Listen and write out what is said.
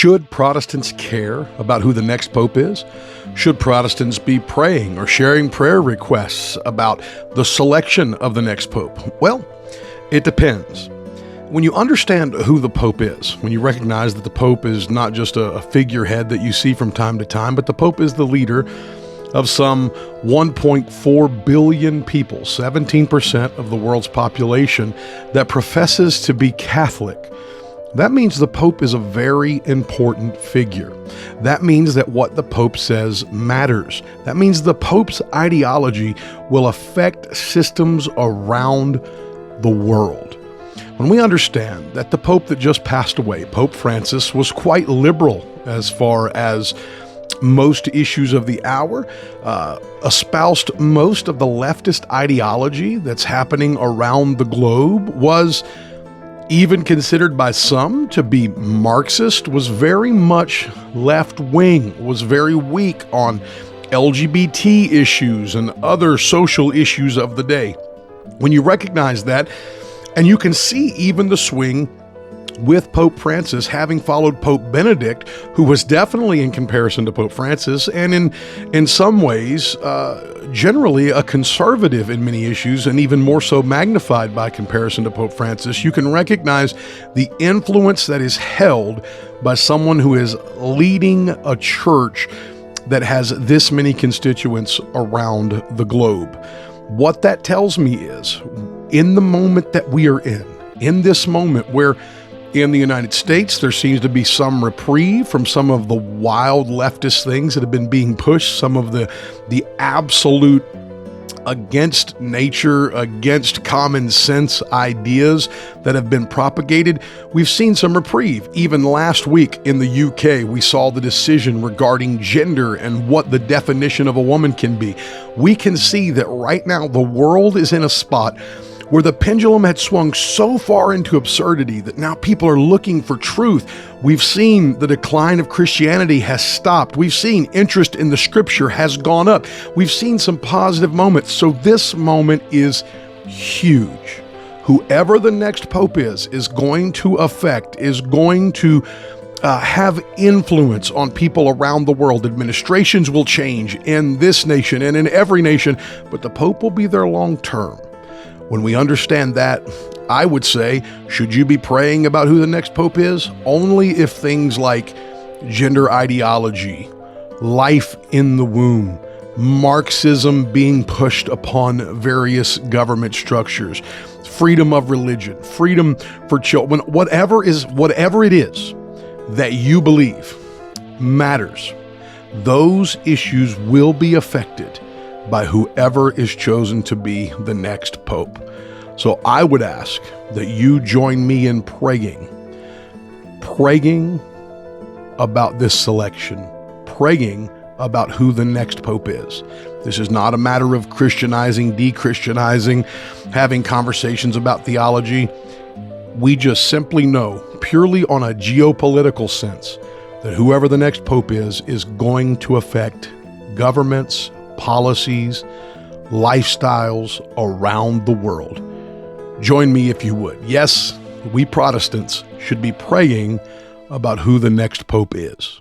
Should Protestants care about who the next pope is? Should Protestants be praying or sharing prayer requests about the selection of the next pope? Well, it depends. When you understand who the pope is, when you recognize that the pope is not just a figurehead that you see from time to time, but the pope is the leader of some 1.4 billion people, 17% of the world's population, that professes to be Catholic, that means the Pope is a very important figure. That means that what the Pope says matters. That means the Pope's ideology will affect systems around the world. When we understand that the Pope that just passed away, Pope Francis, was quite liberal as far as most issues of the hour, espoused most of the leftist ideology that's happening around the globe, was even considered by some to be Marxist, was very much left-wing, was very weak on LGBT issues and other social issues of the day. When you recognize that, and you can see even the swing with Pope Francis having followed Pope Benedict, who was definitely, in comparison to Pope Francis, and in some ways, generally a conservative in many issues, and even more so magnified by comparison to Pope Francis, you can recognize the influence that is held by someone who is leading a church that has this many constituents around the globe. What that tells me is, in the moment that we are in this moment where in the United States, there seems to be some reprieve from some of the wild leftist things that have been being pushed, some of the absolute against nature, against common sense ideas that have been propagated. We've seen some reprieve. Even last week in the UK, we saw the decision regarding gender and what the definition of a woman can be. We can see that right now the world is in a spot where the pendulum had swung so far into absurdity that now people are looking for truth. We've seen the decline of Christianity has stopped. We've seen interest in the scripture has gone up. We've seen some positive moments. So this moment is huge. Whoever the next pope is going to affect, is going to have influence on people around the world. Administrations will change in this nation and in every nation, but the pope will be there long term. When we understand that, I would say, should you be praying about who the next pope is? Only if things like gender ideology, life in the womb, Marxism being pushed upon various government structures, freedom of religion, freedom for children, whatever it is that you believe matters, those issues will be affected by whoever is chosen to be the next pope. So I would ask that you join me in praying about this selection, praying about who the next pope is. This is not a matter of Christianizing, de-Christianizing, having conversations about theology. We just simply know, purely on a geopolitical sense, that whoever the next pope is going to affect governments, policies, lifestyles around the world. Join me if you would. Yes, we Protestants should be praying about who the next pope is.